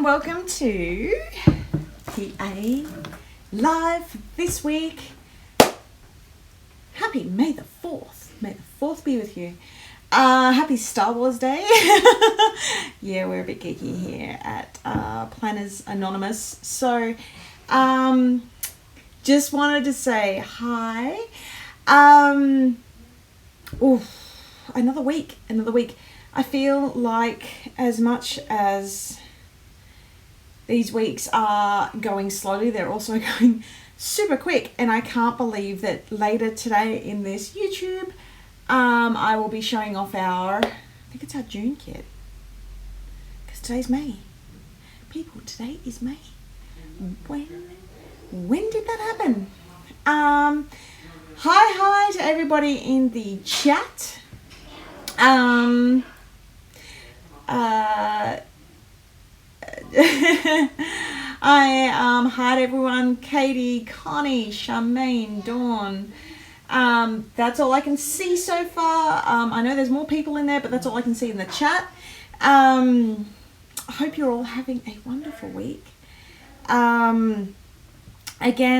Welcome to PA Live this week. Happy May the 4th. May the 4th be with you. Happy Star Wars Day. Yeah, we're a bit geeky here at Planners Anonymous. So, just wanted to say hi. Another week. I feel like as much as these weeks are going slowly, they're also going super quick. And I can't believe that later today in this YouTube, I will be showing off I think it's our June kit. Because today's May. People, today is May. When did that happen? Hi to everybody in the chat. Hi to everyone. Katie, Connie, Charmaine, Dawn. That's all I can see so far. I know there's more people in there, but that's all I can see in the chat. I hope you're all having a wonderful week. Again,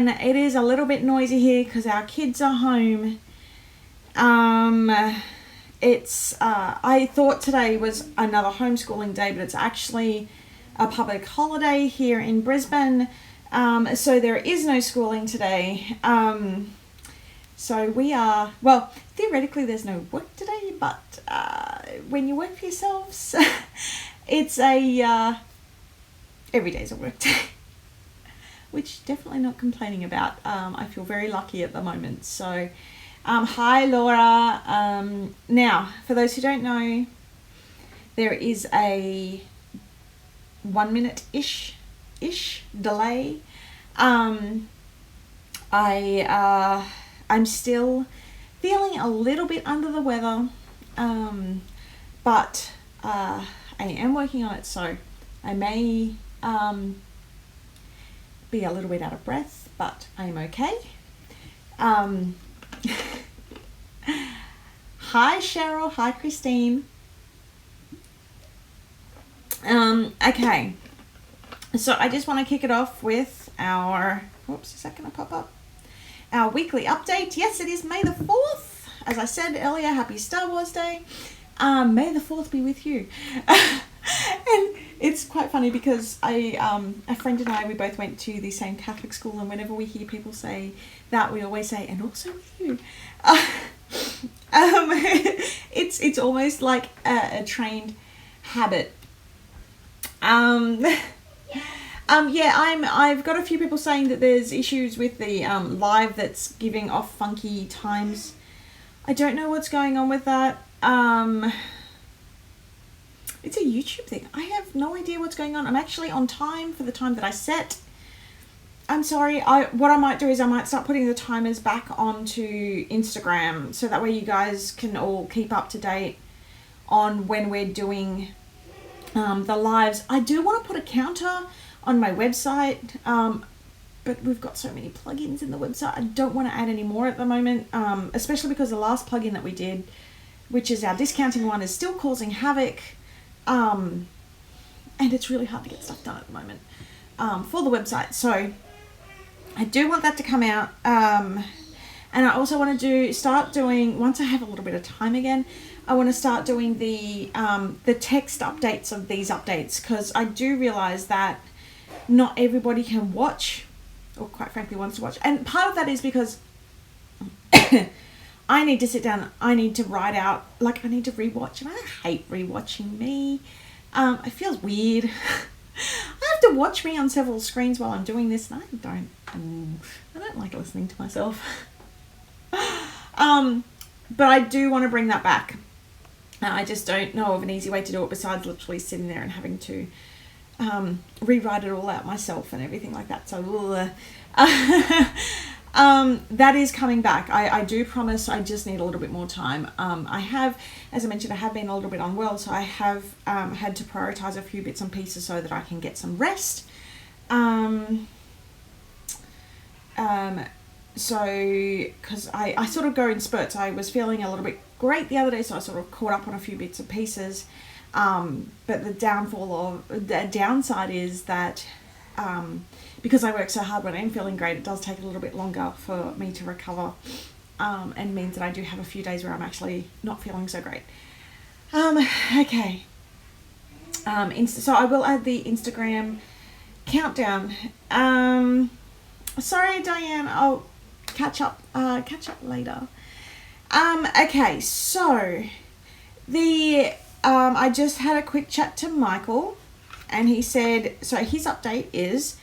it is a little bit noisy here because our kids are home. I thought today was another homeschooling day, but it's actually a public holiday here in Brisbane. So there is no schooling today. So we are, well, theoretically there's no work today, but when you work for yourselves, it's every day's a work day, which definitely not complaining about. I feel very lucky at the moment. So hi Laura. Now, for those who don't know, there is a 1 minute-ish delay. I'm still feeling a little bit under the weather, but I am working on it, so I may be a little bit out of breath, but I'm okay. Hi Cheryl, hi Christine. Okay, so I just want to kick it off with our, whoops, is that going to pop up? Our weekly update. Yes, it is May the 4th. As I said earlier, happy Star Wars Day. May the 4th be with you. And it's quite funny because a friend and I, we both went to the same Catholic school, and whenever we hear people say that, we always say, and also with you. It's almost like a trained habit. I've got a few people saying that there's issues with the live that's giving off funky times. I don't know what's going on with that. It's a YouTube thing. I have no idea what's going on. I'm actually on time for the time that I set. I'm sorry. What I might do is I might start putting the timers back onto Instagram, so that way you guys can all keep up to date on when we're doing the lives. I do want to put a counter on my website, but we've got so many plugins in the website. I don't want to add any more at the moment, especially because the last plugin that we did, which is our discounting one, is still causing havoc, and it's really hard to get stuff done at the moment for the website. So I do want that to come out, and I also want to start doing, once I have a little bit of time again, I want to start doing the text updates of these updates, because I do realize that not everybody can watch, or quite frankly wants to watch. And part of that is because I need to sit down, I need to write out, like I need to rewatch, and I hate rewatching me. It feels weird. I have to watch me on several screens while I'm doing this, and I don't like listening to myself. But I do want to bring that back. I just don't know of an easy way to do it besides literally sitting there and having to rewrite it all out myself and everything like that. So that is coming back. I do promise. I just need a little bit more time. I have, as I mentioned, I have been a little bit unwell, so I have had to prioritize a few bits and pieces so that I can get some rest. So, because I sort of go in spurts. I was feeling a little bit great the other day, so I sort of caught up on a few bits and pieces. But the downside is that because I work so hard when I'm feeling great, it does take a little bit longer for me to recover, and means that I do have a few days where I'm actually not feeling so great. Okay. So I will add the Instagram countdown. Sorry, Diane. I'll catch up later. Okay, so I just had a quick chat to Michael, and he said, so his update is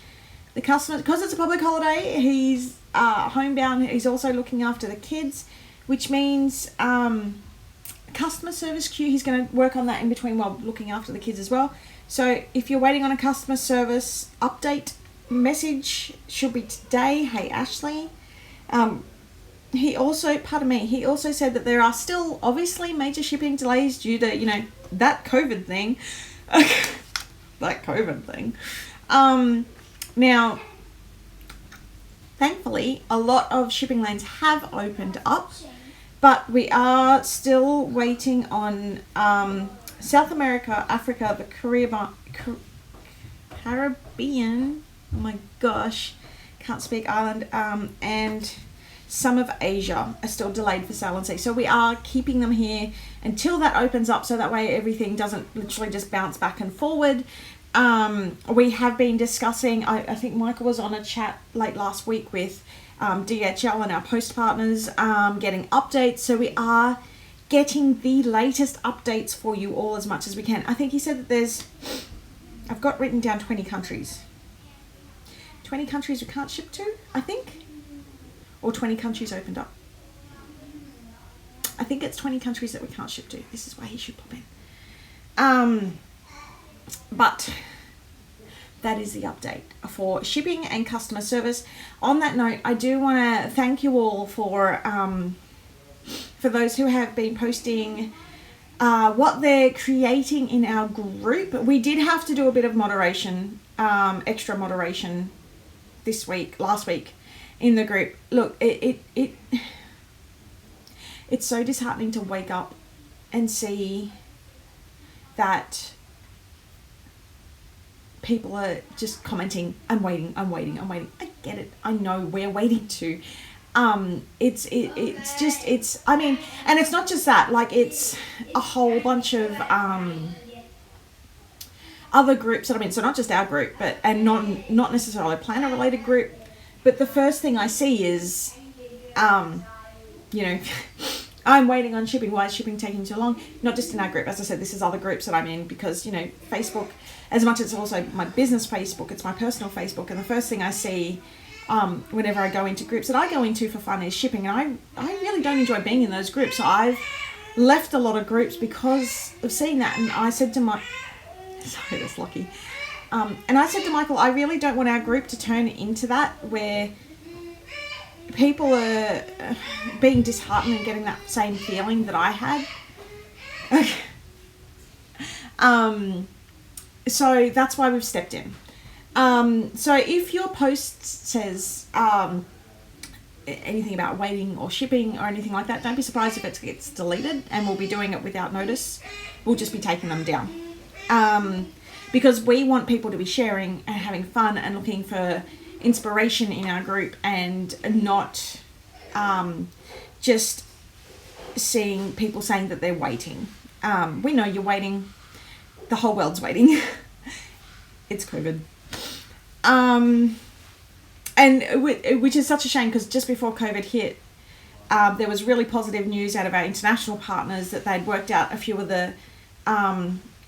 the customers, because it's a public holiday, he's homebound, he's also looking after the kids, which means customer service queue, he's going to work on that in between while looking after the kids as well. So if you're waiting on a customer service update message, should be today. Hey, Ashley. He also said that there are still obviously major shipping delays due to, that COVID thing. That COVID thing. Now, thankfully, a lot of shipping lanes have opened up, but we are still waiting on South America, Africa, the Caribbean, oh my gosh, can't speak, island, and some of Asia are still delayed for sale and sea. So we are keeping them here until that opens up, so that way everything doesn't literally just bounce back and forward. We have been discussing, I think Michael was on a chat late last week with DHL and our post partners, getting updates. So we are getting the latest updates for you all as much as we can. I think he said that I've got written down 20 countries. 20 countries we can't ship to, I think. Or 20 countries opened up. I think it's 20 countries that we can't ship to. This is why he should pop in. But that is the update for shipping and customer service. On that note, I do want to thank you all for those who have been posting what they're creating in our group. We did have to do a bit of moderation, extra moderation last week in the group. Look, it's so disheartening to wake up and see that people are just commenting, I'm waiting. I get it. I know we're waiting too. It's not just that, like, it's a whole bunch of other groups that I'm in. So not just our group, and not necessarily a planner related group, but the first thing I see is, I'm waiting on shipping. Why is shipping taking so long? Not just in our group. As I said, this is other groups that I'm in because, Facebook, as much as it's also my business Facebook, it's my personal Facebook. And the first thing I see whenever I go into groups that I go into for fun is shipping. And I really don't enjoy being in those groups. So I've left a lot of groups because of seeing that. And I said to sorry, that's lucky. And I said to Michael, I really don't want our group to turn into that where people are being disheartened and getting that same feeling that I had. So that's why we've stepped in. So if your post says anything about waiting or shipping or anything like that, don't be surprised if it gets deleted, and we'll be doing it without notice. We'll just be taking them down. Because we want people to be sharing and having fun and looking for inspiration in our group, and not just seeing people saying that they're waiting. We know you're waiting. The whole world's waiting. It's COVID. And which is such a shame, because just before COVID hit, there was really positive news out of our international partners that they'd worked out a few of the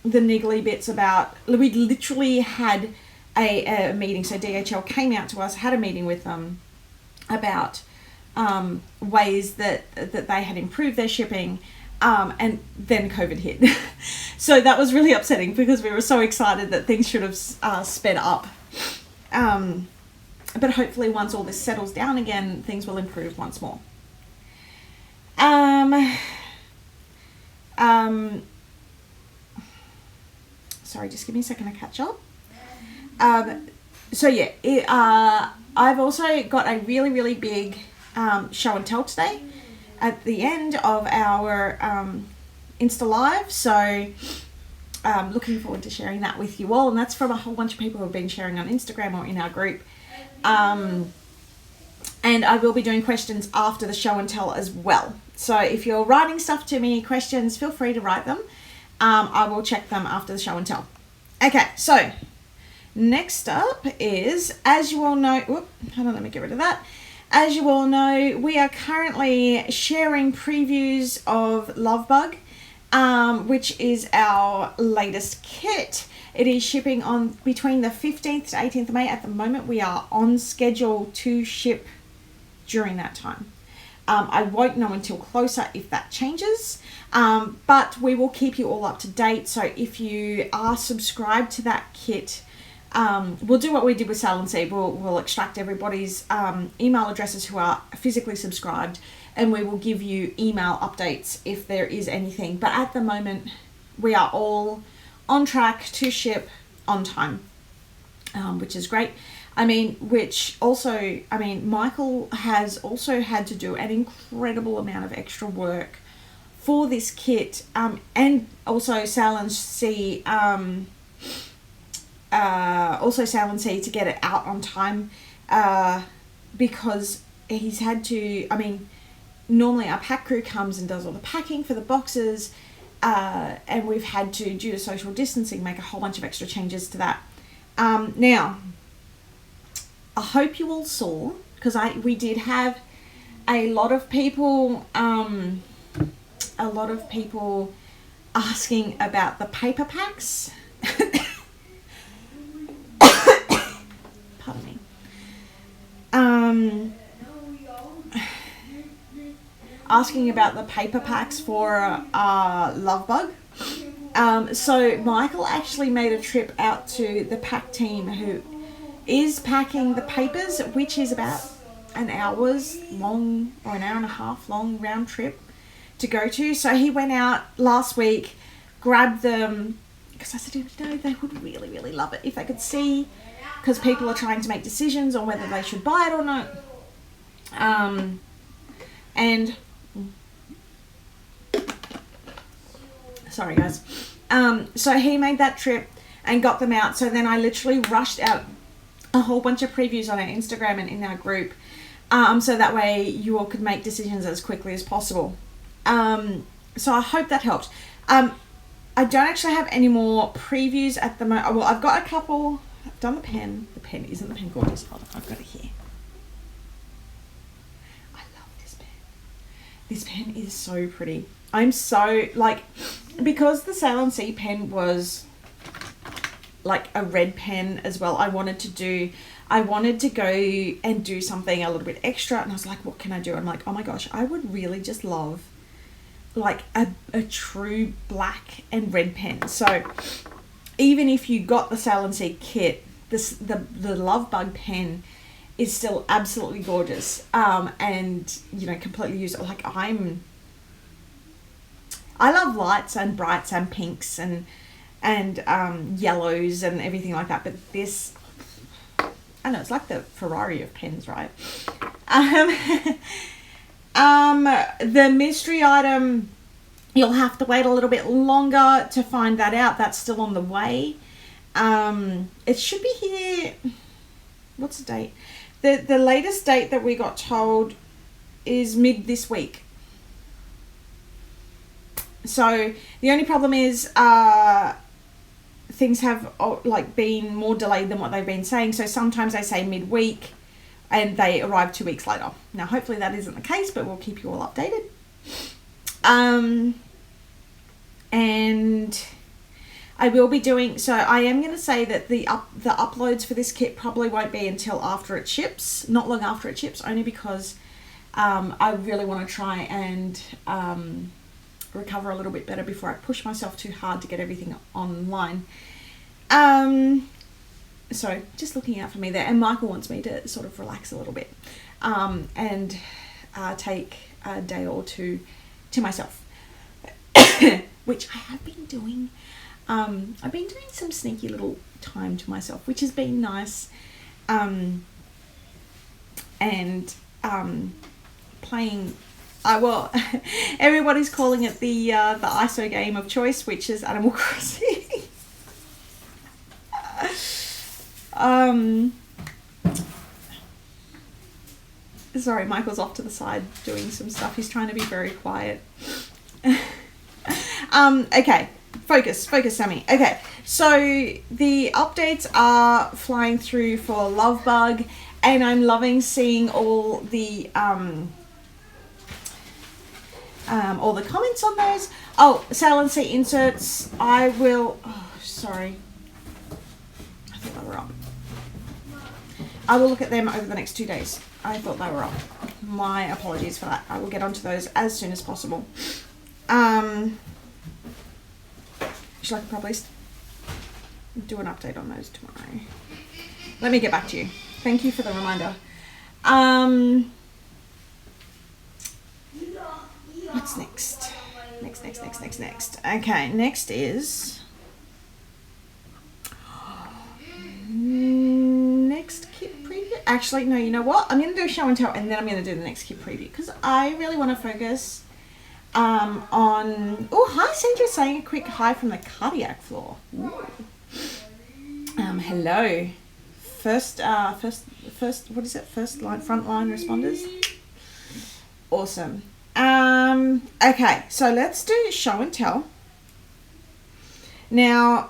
niggly bits about. We literally had a meeting. So DHL came out to us, had a meeting with them about ways that they had improved their shipping, and then COVID hit. So that was really upsetting because we were so excited that things should have sped up. But hopefully once all this settles down again, things will improve once more. Sorry, just give me a second to catch up. I've also got a really, really big show and tell today at the end of our Insta Live. So looking forward to sharing that with you all. And that's from a whole bunch of people who have been sharing on Instagram or in our group. And I will be doing questions after the show and tell as well. So if you're writing stuff to me, questions, feel free to write them. I will check them after the show and tell. Okay, so next up is, as you all know, hold on, let me get rid of that. As you all know, we are currently sharing previews of Lovebug, which is our latest kit. It is shipping on between the 15th to 18th of May. At the moment, we are on schedule to ship during that time. I won't know until closer if that changes, but we will keep you all up to date. So if you are subscribed to that kit, we'll do what we did with Sal and Seed. We'll extract everybody's email addresses who are physically subscribed, and we will give you email updates if there is anything. But at the moment, we are all on track to ship on time, which is great. Michael has also had to do an incredible amount of extra work for this kit, and also Sal and C, to get it out on time, because he's had to, normally our pack crew comes and does all the packing for the boxes, and we've had to, due to social distancing, make a whole bunch of extra changes to that. Now, I hope you all saw, because we did have a lot of people asking about the paper packs. Pardon me. Asking about the paper packs for Lovebug. So Michael actually made a trip out to the pack team who is packing the papers, which is about an hour's long or an hour and a half long round trip to go to. So he went out last week, grabbed them, because I said, they would really, really love it if they could see, because people are trying to make decisions on whether they should buy it or not. And sorry guys. So he made that trip and got them out. So then I literally rushed out a whole bunch of previews on our Instagram and in our group, so that way you all could make decisions as quickly as possible. So I hope that helped. I don't actually have any more previews at the moment. Well, I've got a couple. I've done the pen. The pen, isn't the pen gorgeous? Hold on, I've got it here. I love this pen. This pen is so pretty. I'm so, because the Sail and Sea pen was like a red pen as well, I wanted to go and do something a little bit extra, and I was like, what can I do? I'm like, oh my gosh, I would really just love like a true black and red pen. So even if you got the Sail and Sea kit, the Lovebug pen is still absolutely gorgeous, and completely usable. Like I love lights and brights and pinks and yellows and everything like that, but this, I know, it's like the Ferrari of pens, right? The mystery item, you'll have to wait a little bit longer to find that out. That's still on the way. It should be here. What's the date? The latest date that we got told is mid this week. So the only problem is things have been more delayed than what they've been saying. So sometimes they say midweek and they arrive 2 weeks later. Now hopefully that isn't the case, but we'll keep you all updated. And I will be doing, so I am going to say that the uploads for this kit probably won't be until after it ships, not long after it ships, only because I really want to try and recover a little bit better before I push myself too hard to get everything online. So just looking out for me there. And Michael wants me to sort of relax a little bit, and take a day or two to myself, which I have been doing. I've been doing some sneaky little time to myself, which has been nice, and playing. Everybody's calling it the ISO game of choice, which is Animal Crossing. Sorry, Michael's off to the side doing some stuff. He's trying to be very quiet. Okay, focus, Sammy. Okay, so the updates are flying through for Lovebug, and I'm loving seeing all the comments on those. Oh, Sail and Sea inserts. I will. Oh, sorry. I thought they were up. I will look at them over the next 2 days. I thought they were up. My apologies for that. I will get onto those as soon as possible. Should I probably do an update on those tomorrow? Let me get back to you. Thank you for the reminder. What's next? Next. Okay, next is next kit preview. Actually, no, you know what? I'm going to do a show and tell, and then I'm going to do the next kit preview, because I really want to focus on... Oh, hi, Sandra, saying a quick hi from the cardiac floor. Hello. First, what is it? First line, front line responders. Awesome. Okay, so let's do show and tell. Now,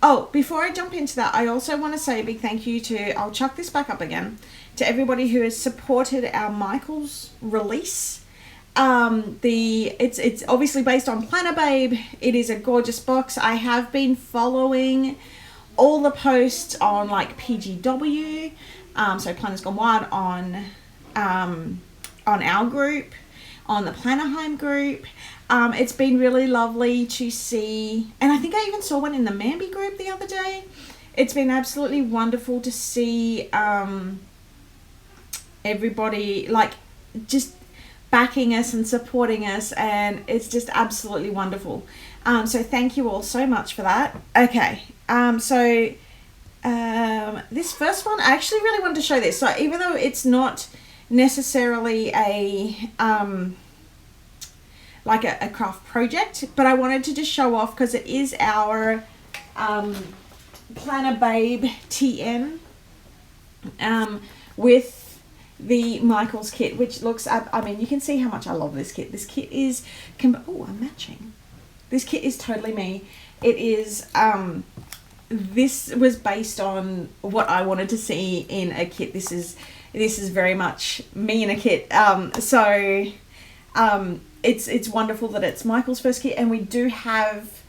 oh, before I jump into that, I also want to say a big thank you to, I'll chuck this back up again, to everybody who has supported our Michael's release. It's obviously based on Planner Babe. It is a gorgeous box. I have been following all the posts on like PGW, so Planners Gone Wild, on our group, on the Planner Home group. It's been really lovely to see, and I think I even saw one in the Mamby group the other day. It's been absolutely wonderful to see everybody like just backing us and supporting us, and it's just absolutely wonderful. So thank you all so much for that. Okay, this first one, I actually really wanted to show this. So even though it's not necessarily a like a craft project, but I wanted to just show off because it is our Planner Babe TN with the Michael's kit, which looks, I mean, you can see how much I love this kit. This kit is, oh, I'm matching. This kit is totally me. It is, this was based on what I wanted to see in a kit. This is very much me in a kit. It's wonderful that it's Michael's first kit, and we do have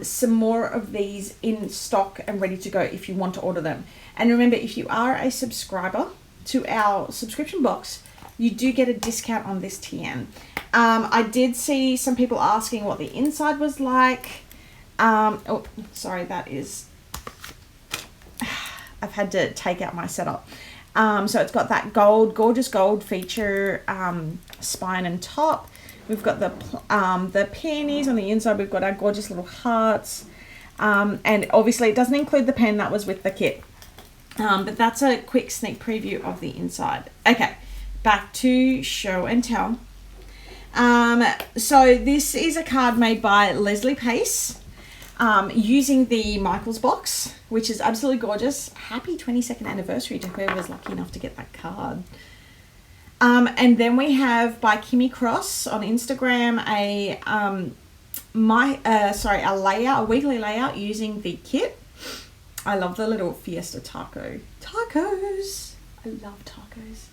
some more of these in stock and ready to go if you want to order them. And remember, if you are a subscriber to our subscription box, you do get a discount on this TN. I did see some people asking what the inside was like. Oh, sorry, that is... I've had to take out my setup. So it's got that gorgeous gold feature spine and top. We've got the peonies on the inside. We've got our gorgeous little hearts. And obviously it doesn't include the pen that was with the kit. But that's a quick sneak preview of the inside. Okay, back to show and tell. So this is a card made by Leslie Pace, using the Michael's box, which is absolutely gorgeous. Happy 22nd anniversary to whoever was lucky enough to get that card. And then we have by Kimmy Cross on Instagram a weekly layout using the kit. I love the little Fiesta taco. Tacos! I love tacos.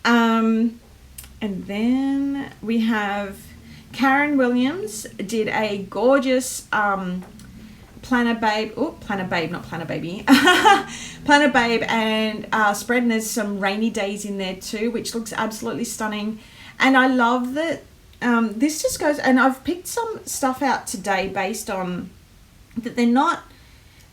And then we have Karen Williams did a gorgeous Planner Babe, Planner Babe, not Planner Baby. Planner Babe and spread, and there's some rainy days in there too, which looks absolutely stunning. And I love that this just goes, and I've picked some stuff out today based on that they're not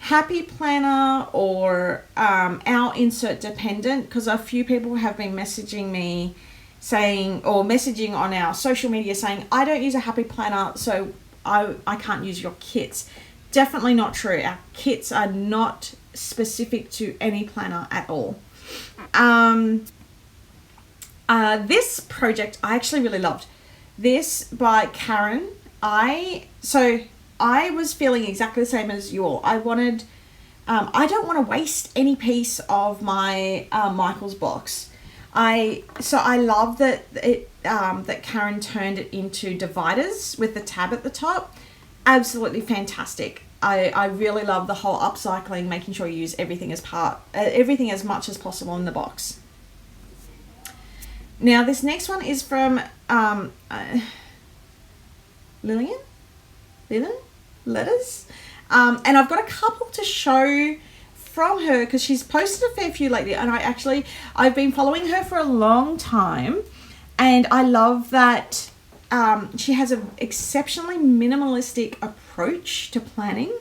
Happy Planner or our insert dependent, because a few people have been messaging me saying, or messaging on our social media saying, I don't use a Happy Planner, so I can't use your kits. Definitely not true. Our kits are not specific to any planner at all. This project I actually really loved. This by Karen. I was feeling exactly the same as you all. I wanted I don't want to waste any piece of my Michaels box. I love that that Karen turned it into dividers with the tab at the top. Absolutely fantastic. I really love the whole upcycling, making sure you use everything as much as possible in the box. Now this next one is from Lillian Letters, and I've got a couple to show from her because she's posted a fair few lately, and I've been following her for a long time, and I love that she has an exceptionally minimalistic approach to planning,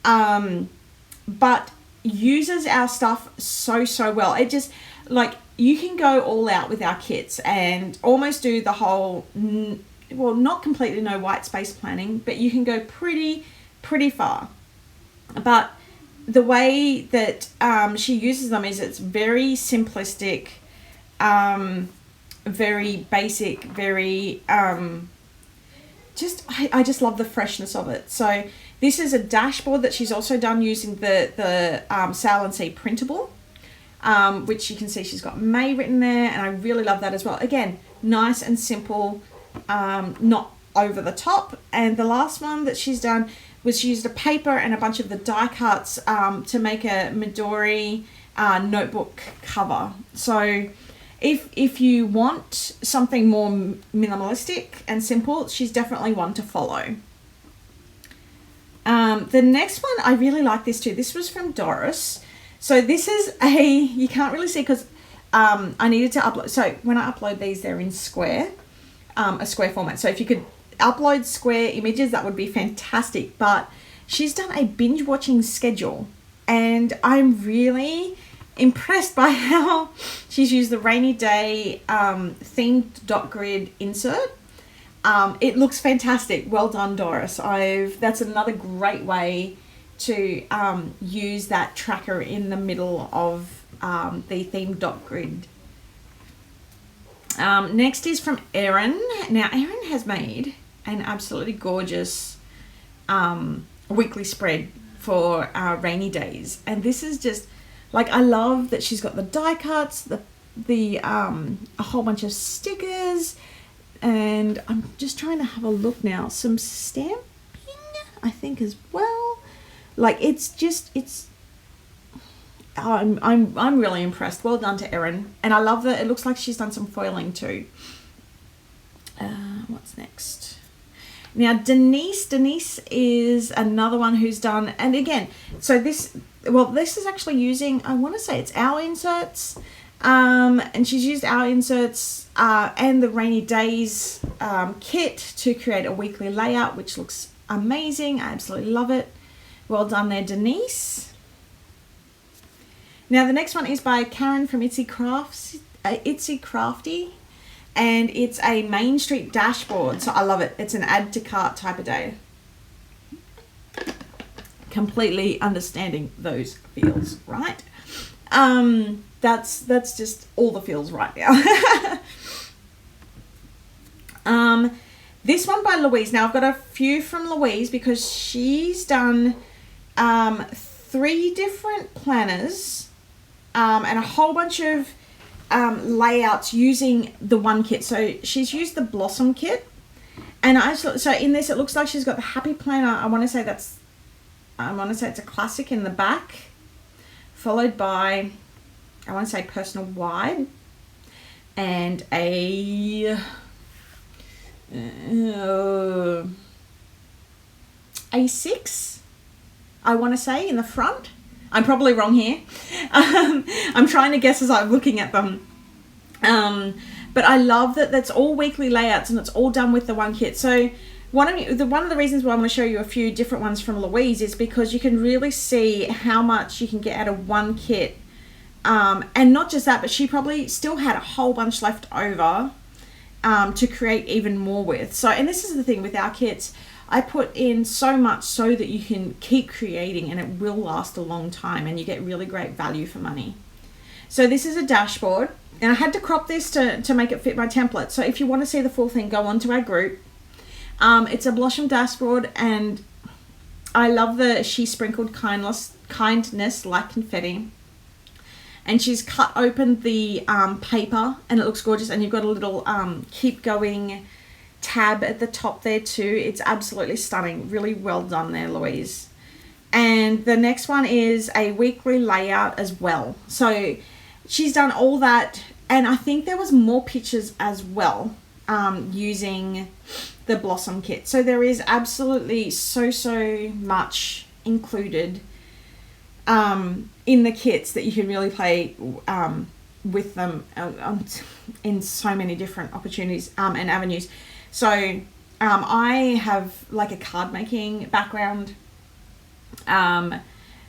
but uses our stuff so well. It just, like, you can go all out with our kits and almost do the whole, well, not completely no white space planning, but you can go pretty far. But the way that she uses them is it's very simplistic, very basic, very I just love the freshness of it. So this is a dashboard that she's also done using the Sail and Sea printable, which you can see she's got May written there, and I really love that as well. Again, nice and simple, not over the top. And the last one that she's done was she used a paper and a bunch of the die cuts to make a Midori notebook cover. So if you want something more minimalistic and simple, she's definitely one to follow. The next one, I really like this too. This was from Doris. So this is you can't really see because I needed to upload. So when I upload these, they're in square, a square format. So if you could upload square images, that would be fantastic. But she's done a binge watching schedule, and I'm really impressed by how she's used the rainy day themed dot grid insert. It looks fantastic. Well done, Doris. That's another great way to use that tracker in the middle of the themed dot grid. Next is from Erin. Now Erin has made an absolutely gorgeous weekly spread for rainy days, and this is just, like, I love that she's got the die cuts, the a whole bunch of stickers, and I'm just trying to have a look now. Some stamping, I think, as well. Like, I'm really impressed. Well done to Erin, and I love that it looks like she's done some foiling too. What's next? Now Denise is another one who's done, and again, so this is actually using, I want to say it's our inserts, and she's used our inserts and the rainy days kit to create a weekly layout, which looks amazing. I absolutely love it. Well done there, Denise. Now the next one is by Karen from Itsy Crafty, and it's a Main Street dashboard. So I love it. It's an add to cart type of day. Completely understanding those feels, right? That's just all the feels right now. This one by Louise. Now I've got a few from Louise because she's done 3 different planners and a whole bunch of layouts using the one kit. So she's used the Blossom kit, and so in this it looks like she's got the Happy Planner. I want to say it's a classic in the back, followed by, I want to say, Personal Wide, and a A6, I want to say, in the front. I'm probably wrong here. I'm trying to guess as I'm looking at them. But I love that that's all weekly layouts and it's all done with the one kit. So one of the reasons why I'm going to show you a few different ones from Louise is because you can really see how much you can get out of one kit. And not just that, but she probably still had a whole bunch left over to create even more with. So, and this is the thing with our kits, I put in so much so that you can keep creating and it will last a long time and you get really great value for money. So this is a dashboard, and I had to crop this to make it fit my template. So if you want to see the full thing, go onto our group. It's a Blossom dashboard, and I love the she sprinkled kindness like confetti. And she's cut open the paper and it looks gorgeous. And you've got a little keep going tab at the top there too. It's absolutely stunning. Really well done there, Louise. And the next one is a weekly layout as well. So she's done all that. And I think there was more pictures as well using the Blossom kit. So there is absolutely so much included in the kits that you can really play with them in so many different opportunities and avenues. So I have like a card making background.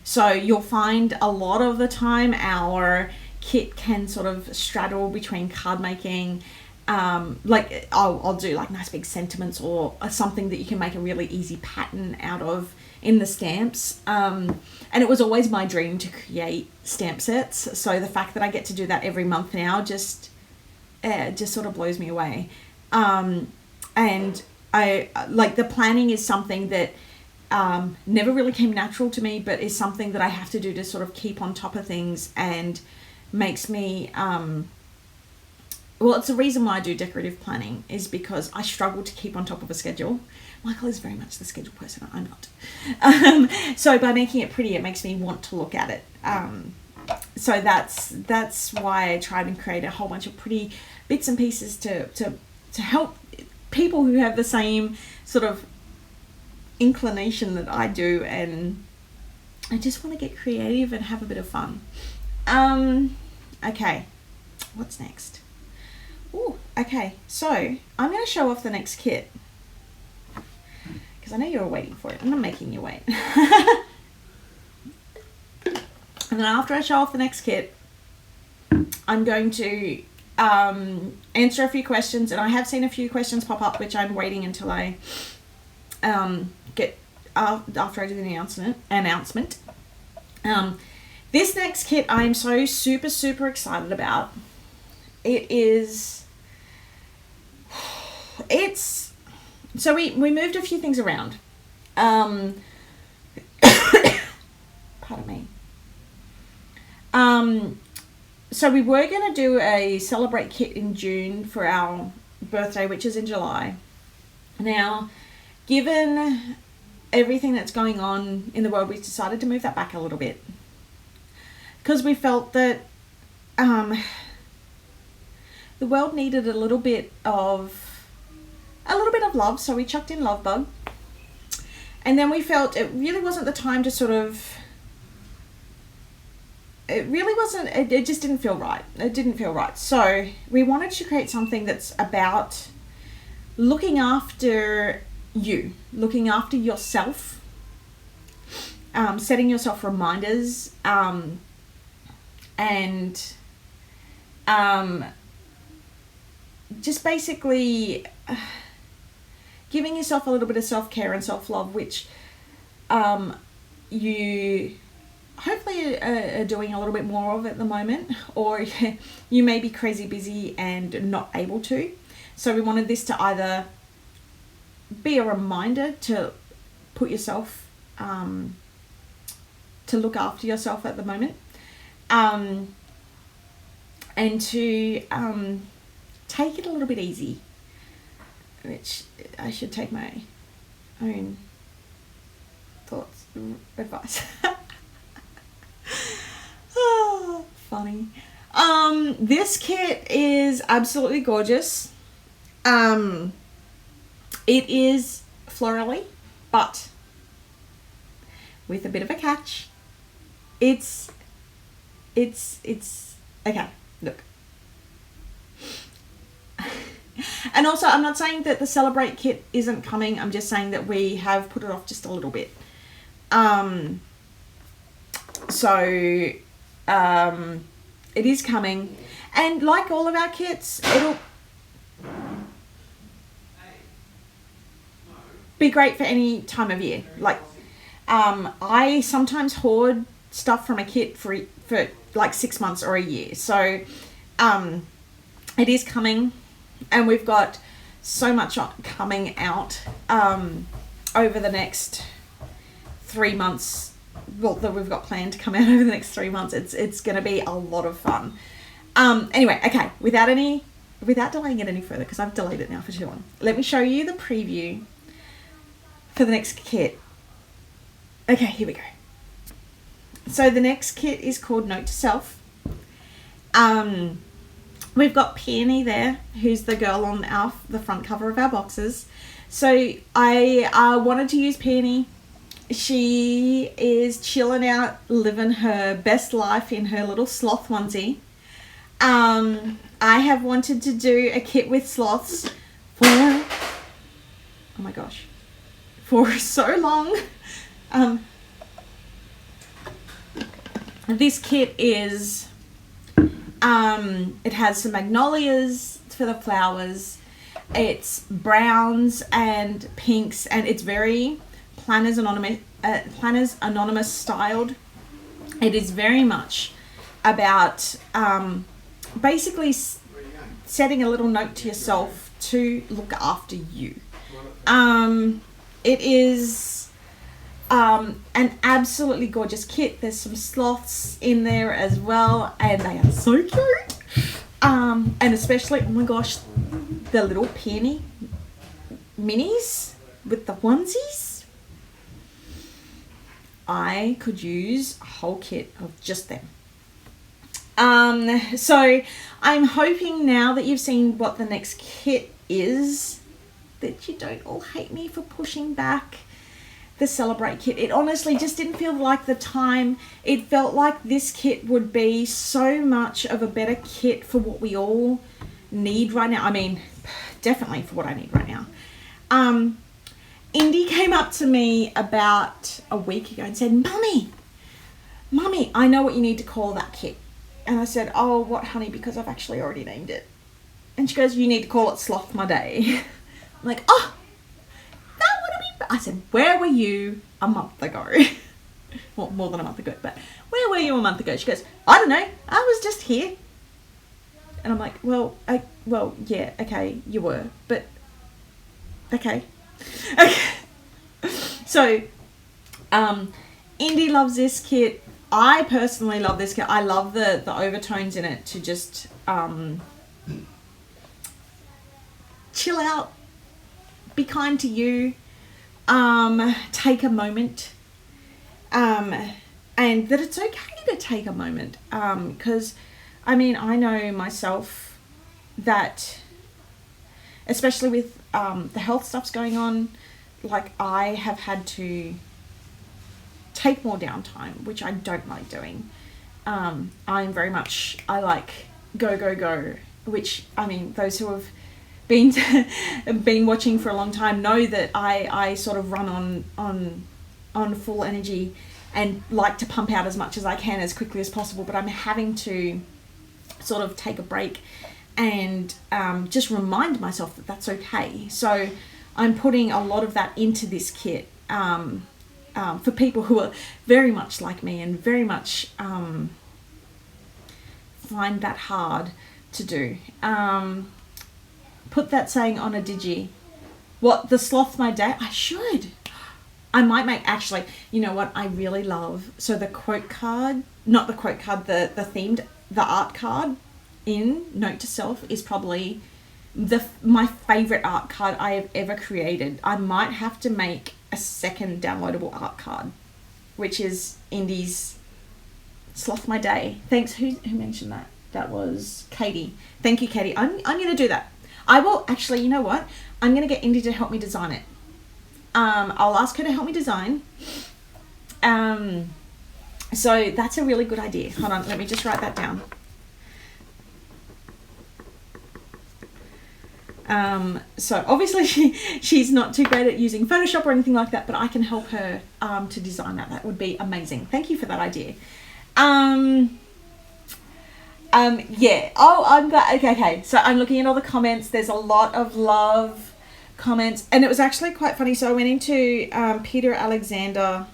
So you'll find a lot of the time our kit can sort of straddle between card making. Like I'll do like nice big sentiments or something that you can make a really easy pattern out of in the stamps. And it was always my dream to create stamp sets. So the fact that I get to do that every month now just sort of blows me away. And I like the planning is something that never really came natural to me, but is something that I have to do to sort of keep on top of things and makes me well, it's the reason why I do decorative planning is because I struggle to keep on top of a schedule. Michael is very much the schedule person. I'm not. So by making it pretty, it makes me want to look at it. So that's why I tried and create a whole bunch of pretty bits and pieces to help people who have the same sort of inclination that I do, and I just want to get creative and have a bit of fun. Okay, what's next? Oh, okay, so I'm going to show off the next kit because I know you're waiting for it and I'm making you wait. And then after I show off the next kit, I'm going to answer a few questions, and I have seen a few questions pop up which I'm waiting until I get after I do the announcement. This next kit I'm so super excited about. It's so we moved a few things around. Pardon me. So we were going to do a celebrate kit in June for our birthday, which is in July. Now, given everything that's going on in the world, we decided to move that back a little bit because we felt that the world needed a little bit of love, so we chucked in Lovebug. And then we felt it really wasn't the time to sort of, it just didn't feel right. It didn't feel right. So we wanted to create something that's about looking after you, looking after yourself, setting yourself reminders, and just basically giving yourself a little bit of self-care and self-love, which you hopefully are doing a little bit more of at the moment, or you may be crazy busy and not able to. So we wanted this to either be a reminder to put yourself, to look after yourself at the moment, and to take it a little bit easy, which I should take my own thoughts, advice. Oh, funny. This kit is absolutely gorgeous. It is florally, but with a bit of a catch. It's okay, look. And also, I'm not saying that the Celebrate kit isn't coming. I'm just saying that we have put it off just a little bit. It is coming. And like all of our kits, it'll be great for any time of year. Like, I sometimes hoard stuff from a kit for like 6 months or a year. So, it is coming. And we've got so much coming out over the next 3 months, well, that we've got planned to come out over the next 3 months. It's going to be a lot of fun. Anyway, okay, without delaying it any further, because I've delayed it now for too long, let me show you the preview for the next kit. Okay, here we go. So the next kit is called Note to Self. We've got Peony there, who's the girl on the front cover of our boxes. So I wanted to use Peony. She is chilling out, living her best life in her little sloth onesie. I have wanted to do a kit with sloths for, oh my gosh, for so long. This kit is, it has some magnolias for the flowers. It's browns and pinks, and it's very Planners Anonymous styled. It is very much about basically setting a little note to yourself to look after you. It is an absolutely gorgeous kit. There's some sloths in there as well, and they are so cute. And especially, oh my gosh, the little Peony minis with the onesies. I could use a whole kit of just them. So I'm hoping now that you've seen what the next kit is, that you don't all hate me for pushing back the Celebrate kit. It honestly just didn't feel like the time. It felt like this kit would be so much of a better kit for what we all need right now. I mean, definitely for what I need right now. Indy came up to me about a week ago and said, Mummy, I know what you need to call that kit. And I said, oh, what, honey? Because I've actually already named it. And she goes, you need to call it Sloth My Day. I'm like, oh, that would have been... I said, where were you a month ago? Well, more than a month ago, but where were you a month ago? She goes, I don't know. I was just here. And I'm like, well, yeah, okay, you were, but okay. So, Indy loves this kit. I personally love this kit. I love the overtones in it to just chill out, be kind to you, take a moment, and that it's okay to take a moment, because I mean, I know myself that, especially with the health stuff's going on, like I have had to take more downtime, which I don't like doing. I'm very much, I like go, which, I mean, those who have been watching for a long time know that I sort of run on full energy and like to pump out as much as I can as quickly as possible, but I'm having to sort of take a break and just remind myself that that's okay. So I'm putting a lot of that into this kit for people who are very much like me and very much find that hard to do. Put that saying on a digi. What, the Sloth My Day? I should. I might make, actually, you know what I really love? So the quote card, not the quote card, the themed, the art card in Note to Self is probably my favorite art card I have ever created. I might have to make a second downloadable art card, which is Indy's Sloth My Day. Thanks. Who mentioned that? That was Katie. Thank you, Katie. I'm going to do that. I will actually, you know what? I'm going to get Indy to help me design it. I'll ask her to help me design. So that's a really good idea. Hold on, let me just write that down. So obviously she's not too great at using Photoshop or anything like that, but I can help her to design that. That would be amazing. Thank you for that idea. Yeah. Oh, I'm glad. Okay. So I'm looking at all the comments. There's a lot of love comments, and it was actually quite funny. So I went into Peter Alexander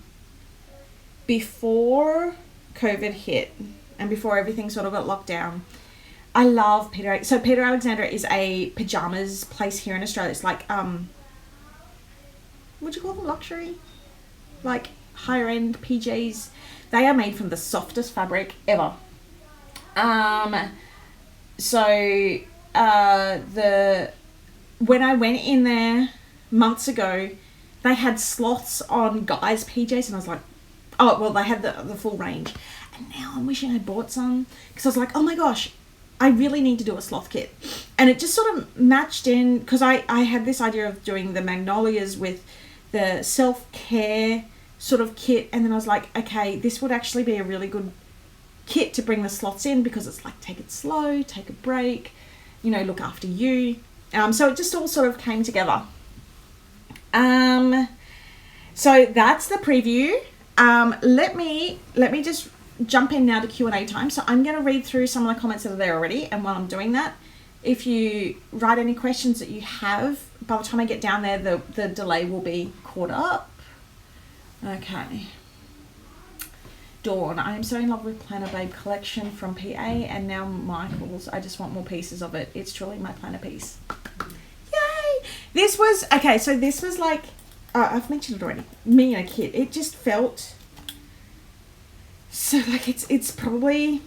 before COVID hit and before everything sort of got locked down. I love Peter. So Peter Alexander is a pajamas place here in Australia. It's like, would you call them luxury? Like, higher end PJs. They are made from the softest fabric ever. So when I went in there months ago, they had sloths on guys' PJs, and I was like, oh, well, they had the full range. And now I'm wishing I bought some, because I was like, oh my gosh, I really need to do a sloth kit. And it just sort of matched in, because I had this idea of doing the magnolias with the self-care sort of kit, and then I was like, okay, this would actually be a really good kit to bring the sloths in, because it's like, take it slow, take a break, you know, look after you. So it just all sort of came together. So that's the preview. Let me just jump in now to Q&A time. So I'm going to read through some of the comments that are there already, and while I'm doing that, if you write any questions that you have, by the time I get down there, the delay will be caught up. Okay. Dawn, I am so in love with Planner Babe collection from PA and now Michael's. I just want more pieces of it. It's truly my planner piece. Yay! This was, okay, so this was like, I've mentioned it already, me and a kit. It just felt so like it's probably,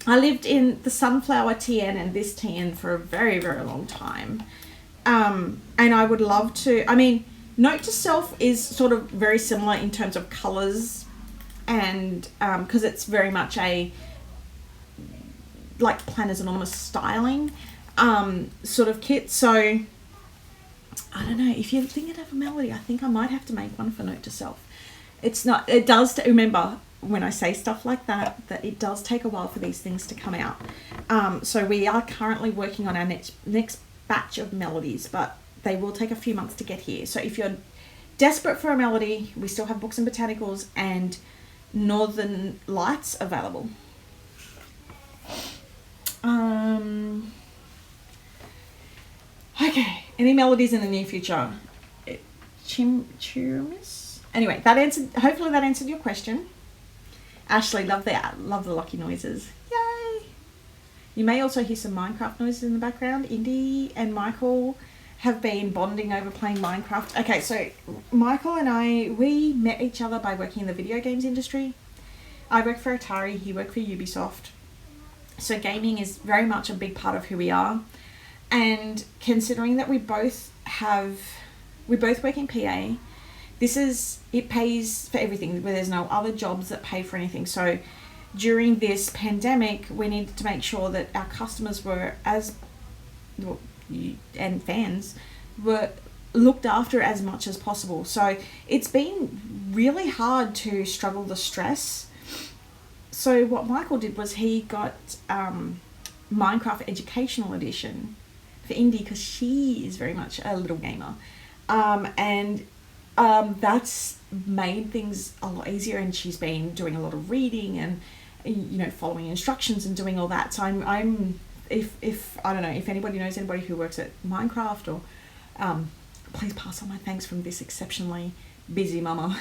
I lived in the sunflower TN and this TN for a very, very long time. And I would love to, I mean, Note to Self is sort of very similar in terms of colours, and because it's very much a like Planners Anonymous styling sort of kit. So I don't know, if you're thinking of a melody, I think I might have to make one for Note to Self. It's not, it does, remember when I say stuff like that it does take a while for these things to come out. So we are currently working on our next batch of melodies, but they will take a few months to get here. So if you're desperate for a melody, we still have Books and Botanicals and Northern Lights available. Okay, any melodies in the near future? Chirimis? Anyway, hopefully that answered your question. Ashley, love the lucky noises. Yay! You may also hear some Minecraft noises in the background. Indy and Michael have been bonding over playing Minecraft. Okay, so Michael and we met each other by working in the video games industry. I work for Atari, he worked for Ubisoft. So gaming is very much a big part of who we are. And considering that we both work in PA, it pays for everything, where there's no other jobs that pay for anything. So during this pandemic, we needed to make sure that our customers were and fans were looked after as much as possible. So it's been really hard to struggle the stress. So what Michael did was he got Minecraft Educational Edition for Indy, because she is very much a little gamer. That's made things a lot easier, and she's been doing a lot of reading and, you know, following instructions and doing all that. So I'm if I don't know, if anybody knows anybody who works at Minecraft, or please pass on my thanks from this exceptionally busy mama.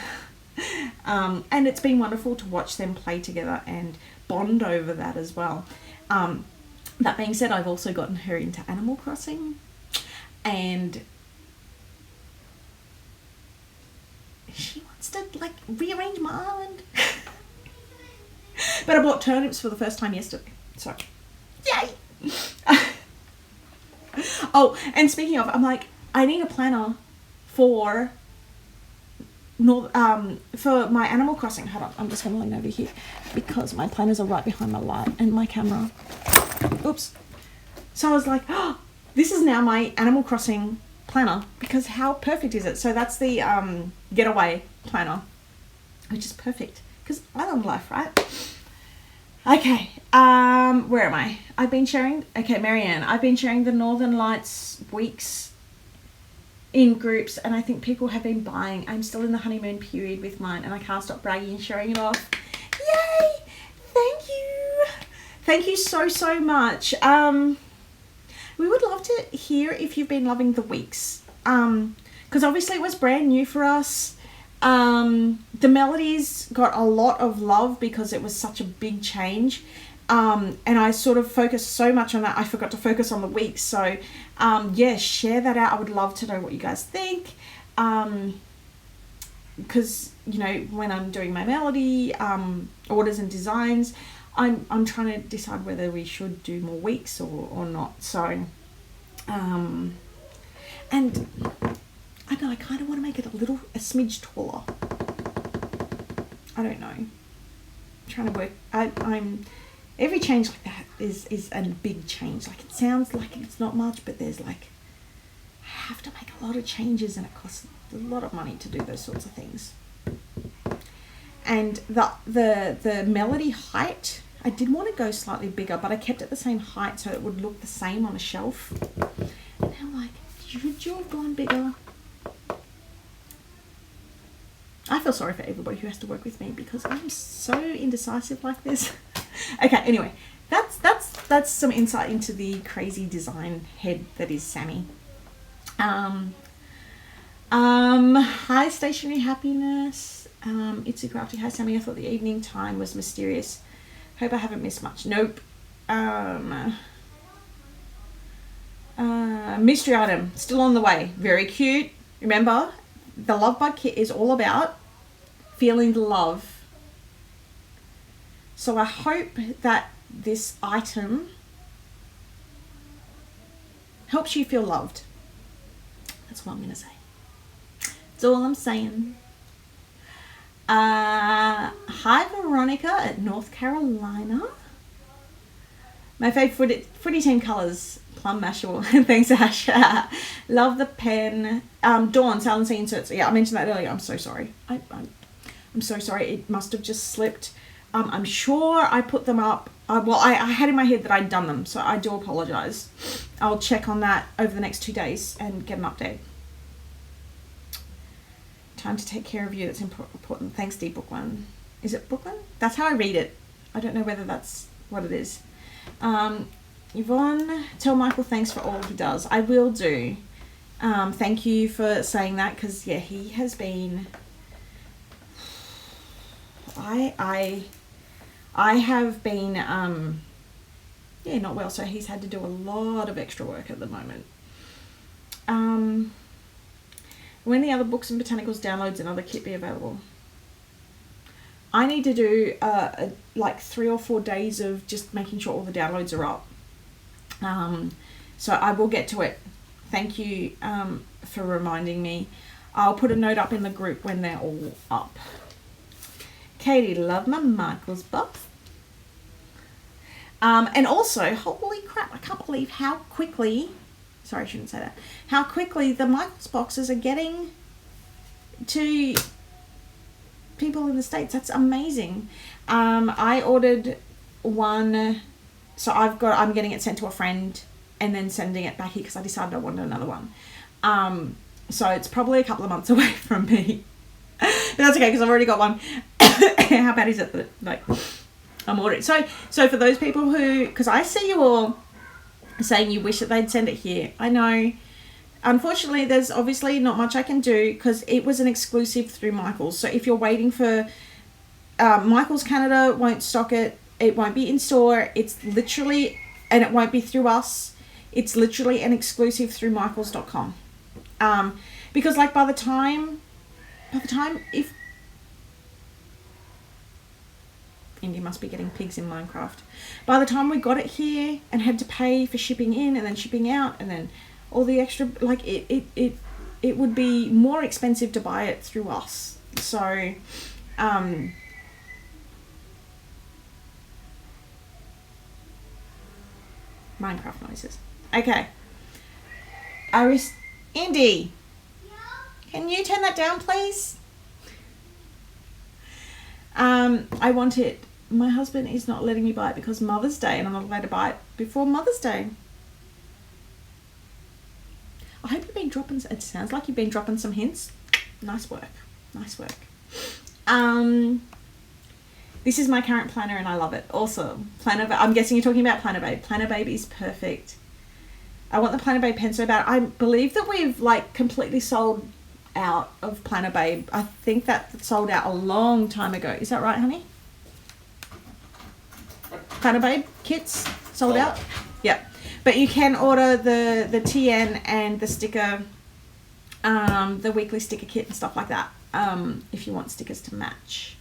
And it's been wonderful to watch them play together and bond over that as well. That being said, I've also gotten her into Animal Crossing, and she wants to like rearrange my island. But I bought turnips for the first time yesterday, so yay. Oh, and speaking of, I'm like, I need a planner for my Animal Crossing. Hold on, I'm just going to lean over here because my planners are right behind my light and my camera. Oops. So I was like, oh, this is now my Animal Crossing planner, because how perfect is it? So that's the getaway planner, which is perfect because island life, right? Okay, where am I? Marianne, I've been sharing the Northern Lights weeks in groups, and I think people have been buying. I'm still in the honeymoon period with mine, and I can't stop bragging and showing it off. Yay! Thank you. Thank you so, so much. We would love to hear if you've been loving the weeks, because obviously it was brand new for us. The melodies got a lot of love because it was such a big change, and I sort of focused so much on that I forgot to focus on the weeks. So yeah, share that out. I would love to know what you guys think. because, you know, when I'm doing my melody orders and designs, I'm trying to decide whether we should do more weeks or not. So, and I know I kind of want to make it a smidge taller. I don't know. I'm trying to work. I'm every change like that is a big change. Like, it sounds like it's not much, but there's like, I have to make a lot of changes, and it costs a lot of money to do those sorts of things. And the melody height, I did want to go slightly bigger, but I kept it the same height so it would look the same on a shelf. And I'm like, should you have gone bigger? I feel sorry for everybody who has to work with me because I'm so indecisive like this. Okay, anyway, that's some insight into the crazy design head that is Sammy. Hi, Stationary Happiness. It's a crafty. Hi, Sammy. I thought the evening time was mysterious. Hope I haven't missed much. Nope. Mystery item still on the way. Very cute. Remember, the Lovebug kit is all about feeling the love. So I hope that this item helps you feel loved. That's what I'm gonna say. That's all I'm saying. Hi, Veronica at North Carolina. My favourite footy team colours, plum mashable. Thanks, Ash. Love the pen. Dawn, Silent Sea inserts. Yeah, I mentioned that earlier. I'm so sorry. I'm so sorry. It must have just slipped. I'm sure I put them up. Well, I had in my head that I'd done them, so I do apologise. I'll check on that over the next 2 days and get an update. Time to take care of you. That's important. Thanks, D. Brooklyn. Is it Brooklyn? That's how I read it. I don't know whether that's what it is. Yvonne, tell Michael thanks for all he does. I will do. Thank you for saying that, because yeah, he has been. I have been not well, so he's had to do a lot of extra work at the moment. When the other books and botanicals downloads and other kit be available? I need to do like 3 or 4 days of just making sure all the downloads are up. So I will get to it. Thank you for reminding me. I'll put a note up in the group when they're all up. Katie, love my Michael's box. And also, holy crap, I can't believe how quickly, sorry, I shouldn't say that, how quickly the Michael's boxes are getting to people in the States. That's amazing. I ordered one, so I'm getting it sent to a friend and then sending it back here because I decided I wanted another one. So it's probably a couple of months away from me. But that's okay because I've already got one. How bad is it that, like, I'm ordering? So for those people who, because I see you all saying you wish that they'd send it here. I know, unfortunately, there's obviously not much I can do because it was an exclusive through Michael's. So if you're waiting for Michael's Canada won't stock it. It won't be in store. It's literally, and it won't be through us. It's literally an exclusive through michaels.com. Because like by the time if Indy must be getting pigs in Minecraft. By the time we got it here and had to pay for shipping in and then shipping out and then all the extra, like it would be more expensive to buy it through us. So Minecraft noises. Okay. Indy, can you turn that down, please? I want it. My husband is not letting me buy it because Mother's Day, and I'm not allowed to buy it before Mother's Day. I hope you've been dropping. It sounds like you've been dropping some hints. Nice work. Nice work. This is my current planner, and I love it. Awesome. Planner. I'm guessing you're talking about Planner Babe. Planner Babe is perfect. I want the Planner Babe pen so bad. I believe that we've like completely sold out of Planner Babe. I think that sold out a long time ago. Is that right, honey? Planner Babe kits sold out? Yep. But you can order the TN and the sticker, the weekly sticker kit and stuff like that. if you want stickers to match.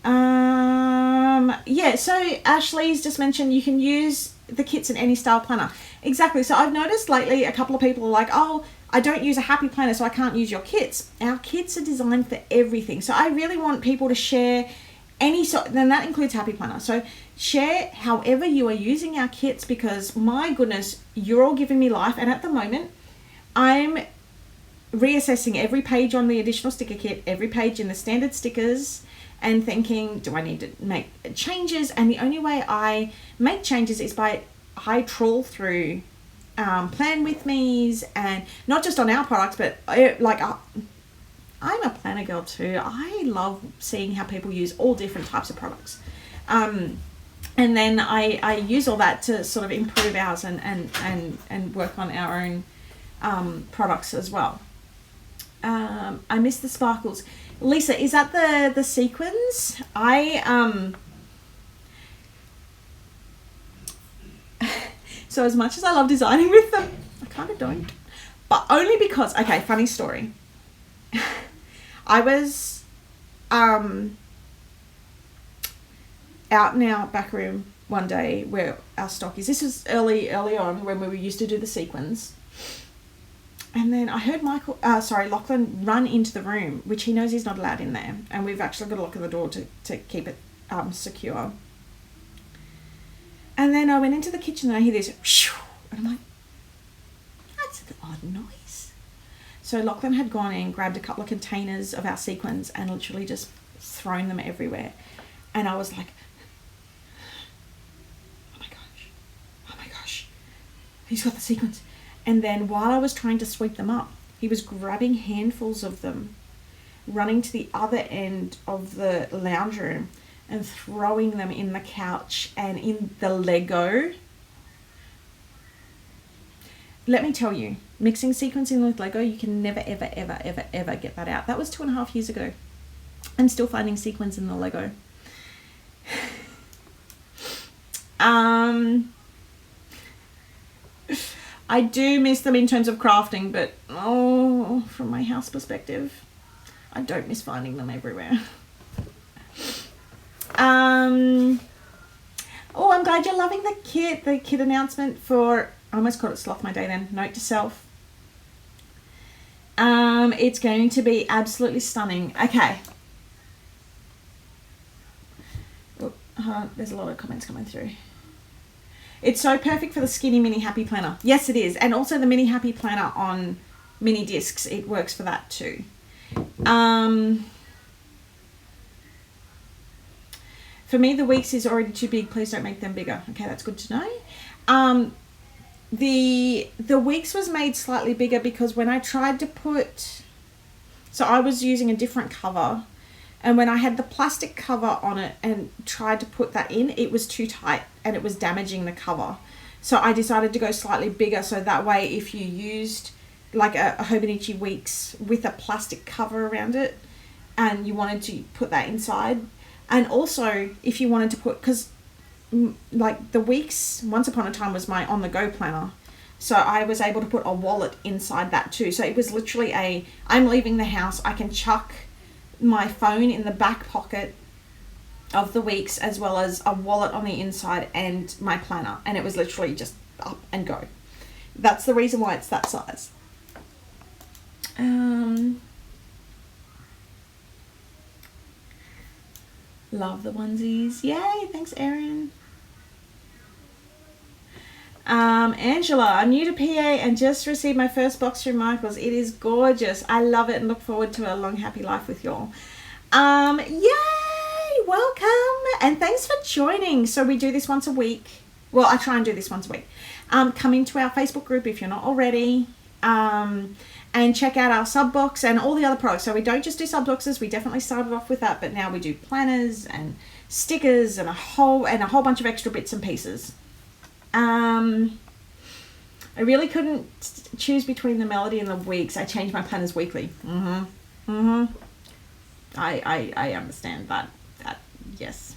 Yeah, so Ashley's just mentioned you can use the kits in any style planner. Exactly. So I've noticed lately a couple of people are like, oh, I don't use a happy planner, so I can't use your kits. Our kits are designed for everything. So I really want people to share any sort, then that includes happy planner. So share however you are using our kits, because my goodness, you're all giving me life. And at the moment, I'm reassessing every page on the additional sticker kit, every page in the standard stickers, and thinking, do I need to make changes? And the only way I make changes is by I trawl through plan with me's, and not just on our products, but I'm a planner girl too. I love seeing how people use all different types of products. And then I use all that to sort of improve ours and work on our own products as well. I miss the sparkles. Lisa, is that the sequins? So as much as I love designing with them, I kind of don't. But only because, okay, funny story. I was out in our back room one day where our stock is. This was early on when we used to do the sequins. And then I heard Lachlan run into the room, which he knows he's not allowed in there. And we've actually got to lock the door to keep it secure. And then I went into the kitchen and I hear this, shoo, and I'm like, that's an odd noise. So Lachlan had gone in, grabbed a couple of containers of our sequins and literally just thrown them everywhere. And I was like, oh my gosh, he's got the sequins. And then while I was trying to sweep them up, he was grabbing handfuls of them, running to the other end of the lounge room and throwing them in the couch and in the Lego. Let me tell you, mixing sequins in with Lego, you can never, ever, ever, ever, ever get that out. That was 2.5 years ago. I'm still finding sequins in the Lego. I do miss them in terms of crafting, but from my house perspective, I don't miss finding them everywhere. I'm glad you're loving the kit announcement for, I almost called it Sloth My Day then, note to self. It's going to be absolutely stunning. Okay. There's a lot of comments coming through. It's so perfect for the skinny mini happy planner. Yes, it is. And also the mini happy planner on mini discs. It works for that too. For me, the weeks is already too big. Please don't make them bigger. Okay, that's good to know. The weeks was made slightly bigger because when I tried to put... So I was using a different cover. And when I had the plastic cover on it and tried to put that in, it was too tight and it was damaging the cover. So I decided to go slightly bigger, so that way if you used like a Hobonichi Weeks with a plastic cover around it and you wanted to put that inside, and also if you wanted to put, because like the Weeks once upon a time was my on-the-go planner, so I was able to put a wallet inside that too. So it was literally I'm leaving the house, I can chuck my phone in the back pocket of the Weeks as well as a wallet on the inside and my planner, and it was literally just up and go. That's the reason why it's that size. Love the onesies. Yay, thanks Erin. Angela, I'm new to PA and just received my first box from Michael's. It is gorgeous. I love it and look forward to a long happy life with y'all. Yay, welcome and thanks for joining. So we do this once a week. Well, I try and do this once a week. Come into our Facebook group if you're not already, and check out our sub box and all the other products. So we don't just do sub boxes. We definitely started off with that, but now we do planners and stickers and a whole bunch of extra bits and pieces. I really couldn't choose between the Melody and the Weeks. I change my planners weekly. I understand that, yes.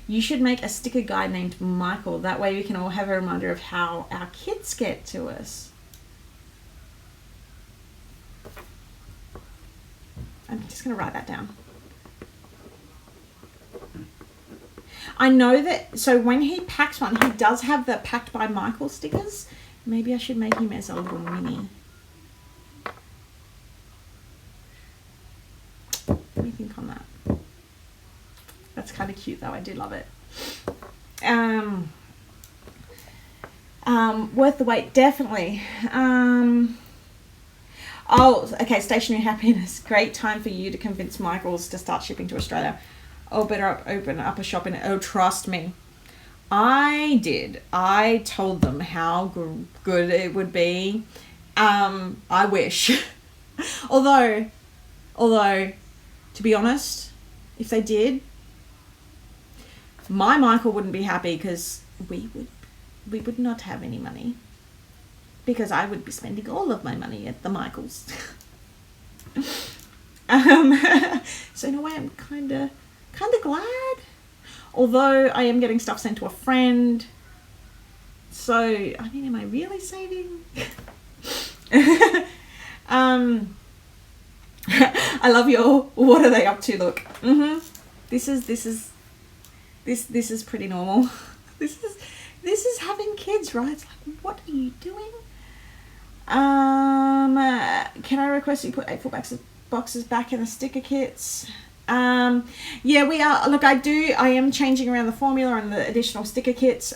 You should make a sticker guy named Michael. That way we can all have a reminder of how our kids get to us. I'm just going to write that down. I know that, so when he packs one, he does have the Packed by Michael stickers. Maybe I should make him as a little mini. Let me think on that. That's kind of cute though. I do love it. Worth the wait, definitely. Oh, okay, Stationery Happiness. Great time for you to convince Michaels to start shipping to Australia. Oh, better open up a shop in it. Oh, trust me. I did. I told them how good it would be. I wish. although, to be honest, if they did, my Michael wouldn't be happy because we would not have any money. Because I would be spending all of my money at the Michaels. So in a way, I'm kind of glad. Although I am getting stuff sent to a friend. So, I mean, am I really saving? I love your, what are they up to, look. This is pretty normal. This is having kids, right? It's like, what are you doing? Can I request you put 8 full boxes back in the sticker kits? Yeah, we are. Look, I am changing around the formula and the additional sticker kits,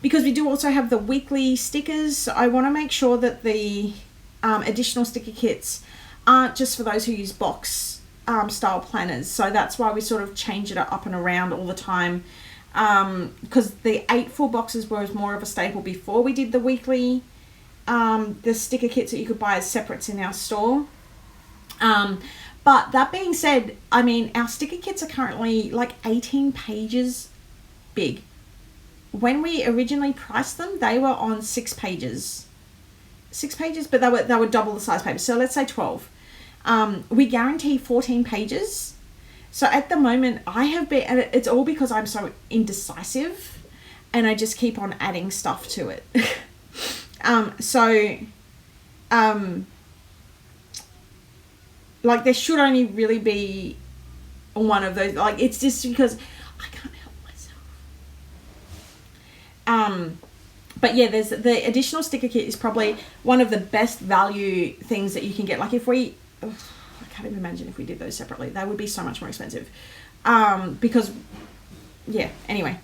because we do also have the weekly stickers. So I want to make sure that the additional sticker kits aren't just for those who use box style planners. So that's why we sort of change it up and around all the time, because the 8 full boxes was more of a staple before we did the weekly, the sticker kits that you could buy as separates in our store. But that being said, I mean, our sticker kits are currently like 18 pages big. When we originally priced them, they were on 6 pages. 6 pages, but they were double the size papers. So let's say 12. We guarantee 14 pages. So at the moment, I have been, and it's all because I'm so indecisive and I just keep on adding stuff to it. Like there should only really be one of those. Like it's just because I can't help myself. But yeah, there's the additional sticker kit is probably one of the best value things that you can get. Like if we, I can't even imagine if we did those separately. They would be so much more expensive. Because, yeah, anyway.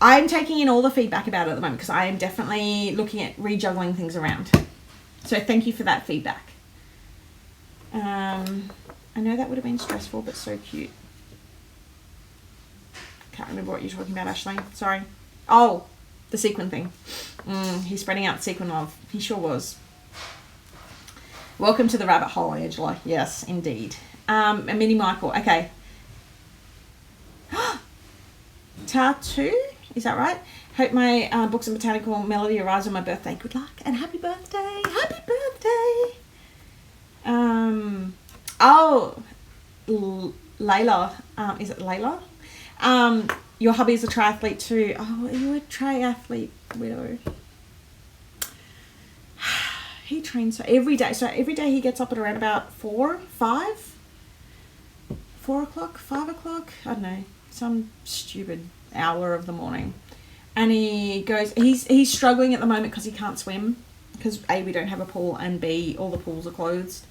I'm taking in all the feedback about it at the moment because I am definitely looking at rejuggling things around. So thank you for that feedback. I know that would have been stressful, but so cute. Can't remember what you're talking about, Ashley. Sorry. Oh, the sequin thing. He's spreading out sequin love. He sure was. Welcome to the rabbit hole, Angela. Yes, indeed. A mini Michael. Okay. Tattoo? Is that right? Hope my books and botanical melody arrives on my birthday. Good luck and happy birthday. Happy birthday. Layla. Is it Layla? Your hubby is a triathlete too. Oh, are you a triathlete, widow? He trains every day. So every day he gets up at around about 4 o'clock, 5 o'clock. I don't know, some stupid hour of the morning. And he goes, he's struggling at the moment because he can't swim. Because A, we don't have a pool, and B, all the pools are closed.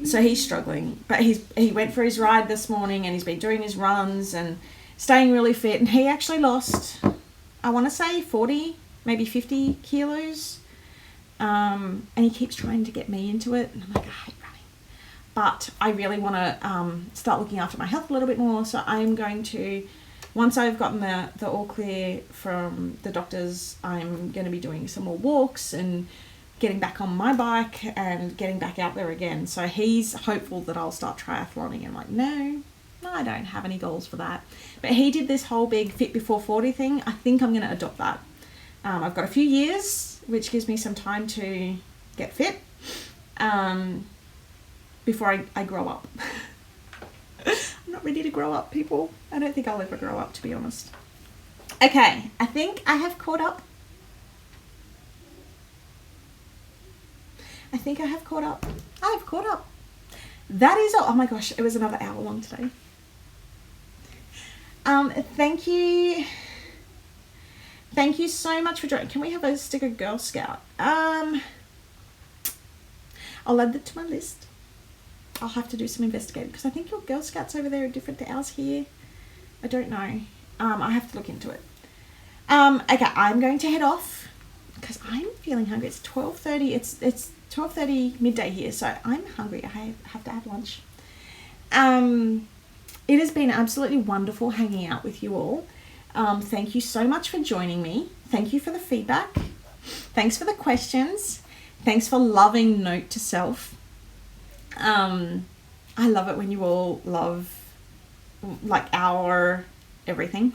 So he's struggling. But he went for his ride this morning and he's been doing his runs and staying really fit. And he actually lost, I want to say 40, maybe 50 kilos. And he keeps trying to get me into it. And I'm like, I hate running. But I really want to start looking after my health a little bit more. So I'm going to, once I've gotten the all clear from the doctors, I'm going to be doing some more walks and getting back on my bike and getting back out there again. So he's hopeful that I'll start triathloning. I'm like, no, I don't have any goals for that. But he did this whole big Fit Before 40 thing. I think I'm going to adopt that. I've got a few years, which gives me some time to get fit before I grow up. I'm not ready to grow up, people. I don't think I'll ever grow up, to be honest. Okay, I think I have caught up. I think I have caught up. I have caught up. That is all. Oh my gosh, it was another hour long today. Thank you. Thank you so much for joining. Can we have a sticker Girl Scout? I'll add that to my list. I'll have to do some investigating because I think your Girl Scouts over there are different to ours here. I don't know. I have to look into it. Okay, I'm going to head off because I'm feeling hungry. It's 12:30. It's 12:30 midday here, so I'm hungry. I have to have lunch. It has been absolutely wonderful hanging out with you all. Thank you so much for joining me. Thank you for the feedback. Thanks for the questions. Thanks for loving Note to Self. I love it when you all love like our everything.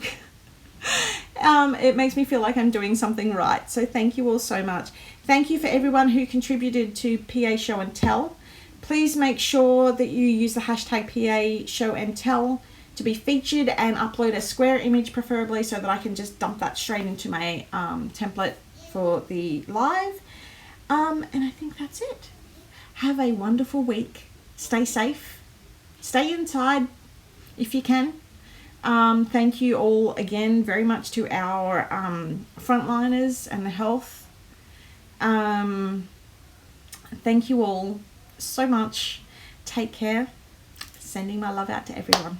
It makes me feel like I'm doing something right. So thank you all so much. Thank you for everyone who contributed to PA Show and Tell. Please make sure that you use the hashtag PA Show and Tell to be featured and upload a square image preferably so that I can just dump that straight into my template for the live. And I think that's it. Have a wonderful week. Stay safe. Stay inside if you can. Thank you all again very much to our frontliners and the health. Thank you all so much. Take care. Sending my love out to everyone.